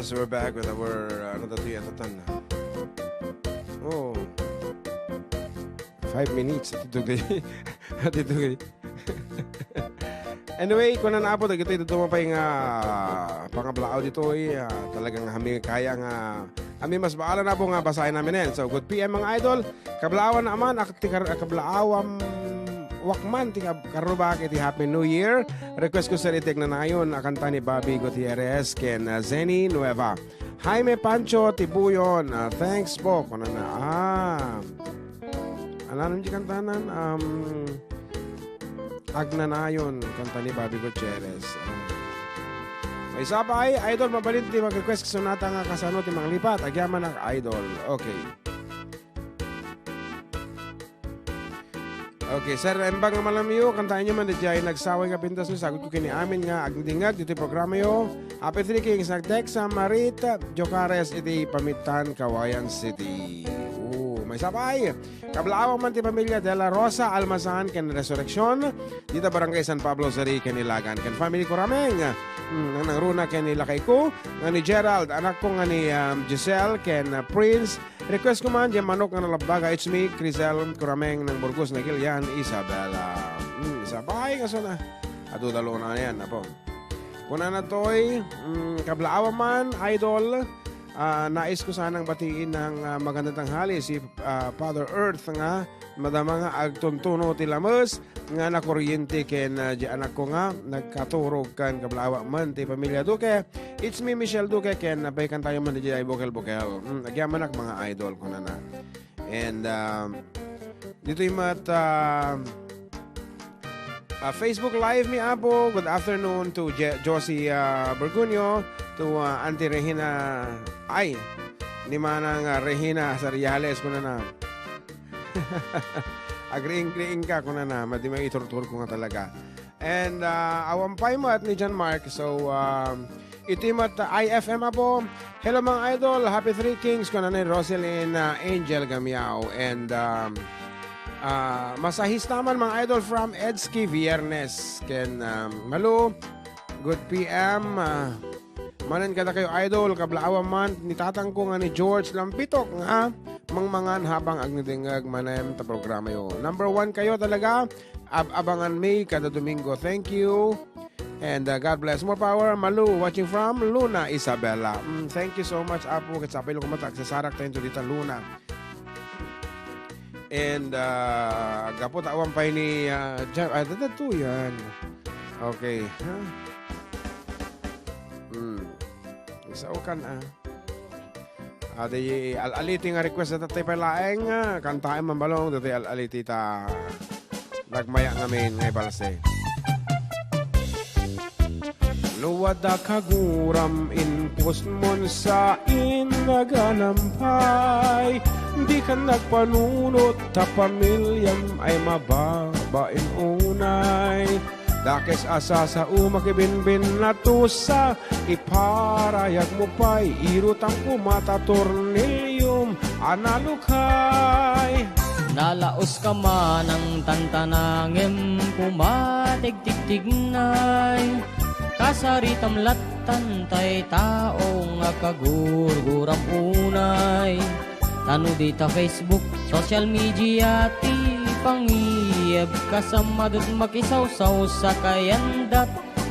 Yes, we're back with our another tiyatatan. Oh. 5 minutes at ito gay. Anyway, kung na po ito tumapay nga pangablao dito talagang kami kaya nga kami mas baala na po nga basahin namin yan. So good PM mga idol, kablaawan naman kablaawam wakman ti karubak iti Happy New Year. Request ko sa itik na nayon kanta ni Bobby Gutierrez ken Zeni Nueva. Jaime Pancho Tibuyon. Thanks po kuno na. Alam niyo kantanan Agnanayon kanta ni Bobby Gutierrez. May isa pa ay idol mabalin ti mag-request sunata nga kasano ti mga lipat agyaman ang idol. Okay. Okay, sir, embang nga malamiyo, kantahin nyo man di jay nagsaway ka pintas nyo, sagot ko kini amin nga agdingag dito programa yo. Happy 3 Kings, nag-text sa Marita Jocares iti pamitan Cauayan City. May sabay. Kablaawa man ti pamilya de la Rosa Almasan ken Resurrection dito barangay San Pablo Sari ken Ilagan ken family ko rameng nang runa ken ilakay ko nga ni Gerald anak ko nga ni Giselle ken Prince. Request ko man diyan manok nga nalabdaga it's me Crisel Kurameng ng Burgos na Gilian Isabela. Sabay kaso na adu dalo na yan apo. Kuna na toy kablaawa man idol. Nais ko sanang batiin ng magandang tanghali si Father Earth nga madama nga agtuntuno ti lamas nga nakuryente ken di anak ko nga nagkaturog kan kablaawa man ti pamilya Duque. It's me Michelle Duque ken nabay kan tayo man di ay bokel-bokel. Agyaman ak mga idol ko na. And dito yung Facebook Live mi apo. Good afternoon to Josie Bergunyo, to Auntie Regina ay ni manang Regina Seriales ko na. Agreeing ka ko na madi may iturtur ko nga talaga. And awampay mo at ni John Mark. So itimat IFM apo. Hello mga idol, Happy 3 Kings ko na ni Roselyn Angel Gamiao. And masahis naman mga idol from Edski Viernes ken Malo. Good PM. Manen kada kayo idol kablaawa man ni tatang ko nga ni George Lampitok nga mangmangan habang agnidingag manem ta programa yo. Number 1 kayo talaga. Abangan me kada Domingo. Thank you. And God bless. More power. Malu watching from Luna Isabela. Thank you so much apo ket sapay lo kumatak sa sarak tayo dito Luna. And gapot awan pa ni dadato yan. Okay. Isaukan Adi al-aliti nga request na tatay palaeng kantaen mambalong dati al-aliti ta nagmaya ngamin ngay balse. Luwada kaguram inpost mon sa inaganampay. Di ka nagpanunot ta pamilyam ay mababain unay. Dakes asa sa umakibinbin na tusa iparayag mo pa'y irutang kumata torniliyum analukay. Nalaos ka man ang tantanangem pumatigtigtignay. Kasaritam latan tay taong akagurguram unay. Tano dita Facebook, social media ti pangiyeb kasamadot makisawsaw sa kayandat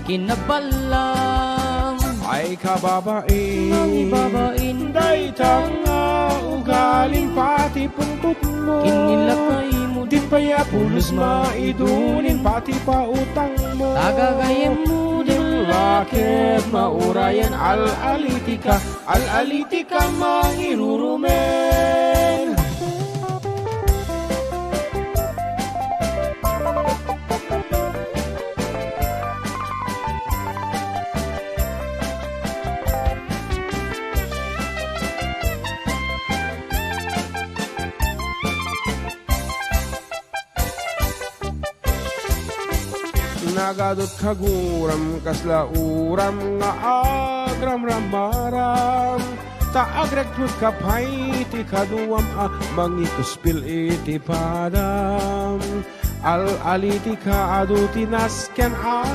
kinabalam. Ay kababain, Ay babain, day tanga ugaling pati pungkot mo. kinilakay mo Di pa ya pulos maidunin pati pa utang mo. tagagayem mo din Lakit maurayan al-alitika mangirurumen. Nagadot kaguram kasla uram nga agram ramaram taagreg krut kapay ti kaduam mangikuspil iti padam Al-aliti ka adutinas ken al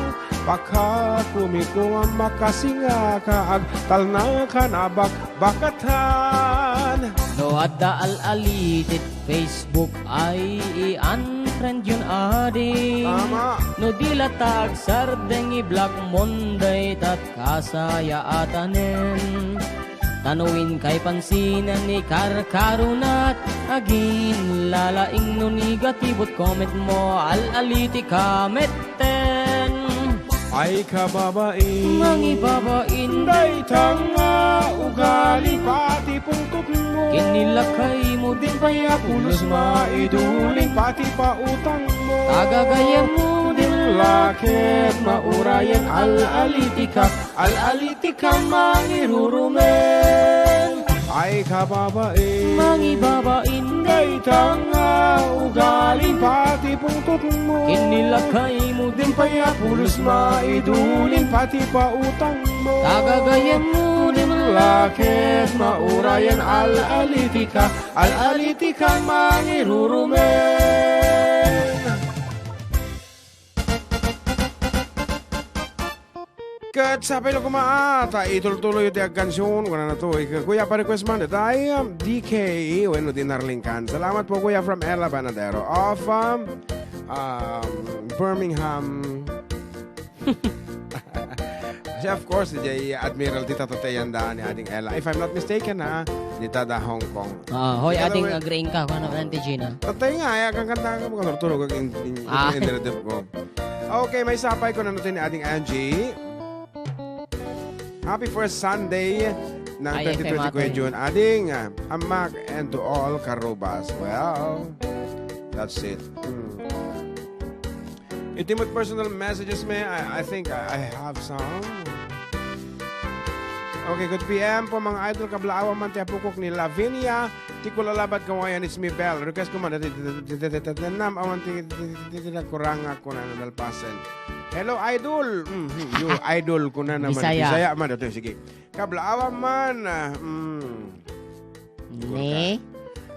Baka kumiko ang makasinga ka Agtal ka na bakatan No adda al-alitit Facebook ay i-unfriend yun adi. Tama. No dilatag sardeng i-block monday tat kasaya atanen. Tanuin kay pansinan ni karkarunat agin lalaing no negatibot comment mo al-aliti kameten. Ay kababain Mangi babain Day tanga ugali pati pungtot mo kinilakay mo din Kaya pulos maidulin pati pa utang mo Agagaya mo din Lakit maurayan al-aliti ka mangirurumen Ay kababain Mangi babain Day tanga ugali pati pungtot mo kinilakay mo din Kaya pulos maidulin pati pa utang mo Agagaya mo din Lakit maurayan al-aliti ka mangirurumen Kat sa pelo kumaata, ituloy ito yung kansyon. Kuna na to, kuya pa request man ay DK, bueno din narlingkan. Salamat po kuya from Ella Banadero of Birmingham. Kasi of course, DJ Admiral Tita Toteyan da ni ading Ella. If I'm not mistaken dita da Hong Kong. Hoy ating agreeing ka kung ano nanti Gina. Tatay nga, kang kanta ka mo tulog ang indiradip ko. Okay, may sapay ko na natin ni ading Angie. Happy first Sunday ng 2020 Kuya Jun. Ading, amak and to all karubas. Well, that's it. Intimate personal messages, may I think I have some. Okay, good PM po mga idol kablaawa man tiya pukok ni Lavinia. Tikulalabat kawayan it's me Bell. Request ko man nam awan kurang ako na nadalpasan. Hello idol. You idol ko na naman. Bisaya man dato sige. Kablaawa man. Ne.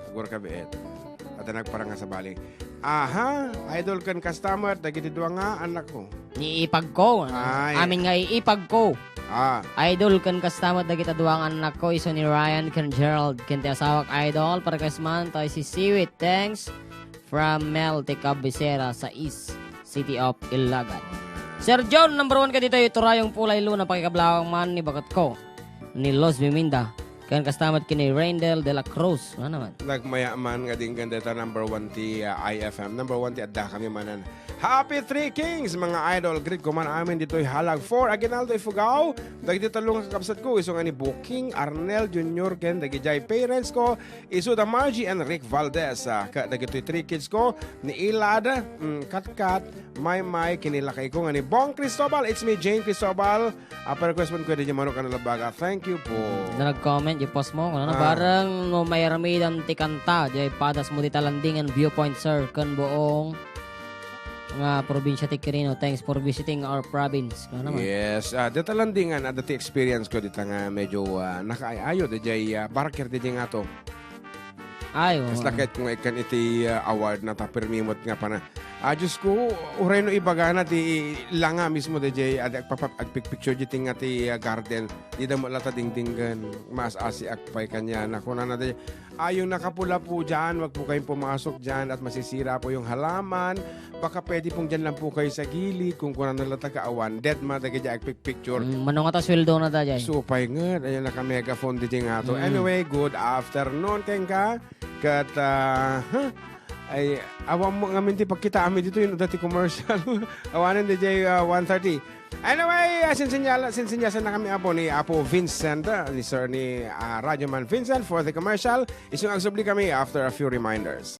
Siguro ka biit. At nagparang nga sa bali. Aha, idol kan customer dagiti duwa nga anak ko. Iipag ko. Amin nga iipag ko. Idol kan customer dagiti duwa nga anak ko iso ni Ryan kan Gerald kan ti asawak idol para kasman tayo si Siwit. Thanks from Mel Ticabisera sa East City of Ilagan. Sir John, number 1 ka dito ito rayong pulay luna pakikablawang man ni bakat ko ni Los Biminda. Kan kastamat kini Raindel de la Cruz. Ano naman? Nagmayaman nga din ganda ta number 1 ti IFM. Number 1 ti Adda kami manan. Happy Three Kings mga idol. Greet ko man amin dito'y halag 4. Aginaldo Ifugao. Dagiti talong kakabsat ko. Iso nga ni Booking, Arnel Jr. Ken. Dagijay parents ko. Iso da Margie and Rick Valdez. Dagito'y 3 kids ko. Ni Ilad, Katkat, May, kinilakay ko nga ni Bong Cristobal. It's me, Jane Cristobal. Per-request man ko din yung manok na labaga. Thank you po. Na nag-comment yung post mo. Kung ano, barang no, may ramidam ti kanta. Jay padas mo di talandingan viewpoint sir. Kan buong nga probinsya ti Quirino. Thanks for visiting our province. Ano naman? Yes. Dito landingan. Dati experience ko dito nga medyo nakaayo. Dajay barakir dito nga to. Ay, Mas lakit kung ikan iti award na tapirmimot nga pa na. Diyos ko, uray no ibaga na ti langa mismo DJ agpicture dito nga ti garden. Di na mo lata dingdinggan. Mas asi akpay kanya. Naku na DJ. Yung nakapula po dyan, wag po kayong pumasok dyan at masisira po yung halaman. Baka pwede pong dyan lang po kayo sa gilid kung kunan na lata kaawan. Dead ma dagi dyan agpicture. Manong ata sweldo na da dyan. Supay nga. Ayan naka-megaphone DJ nga to. Anyway, good afternoon kengka. Kat, ay awam mo nga minti pagkita amin dito yung dati commercial. Awanan DJ 1:30. Anyway, sinsinyasan na kami apo ni Apo Vincent, ni Sir ni Radyoman Vincent for the commercial. Isang agsubli kami after a few reminders.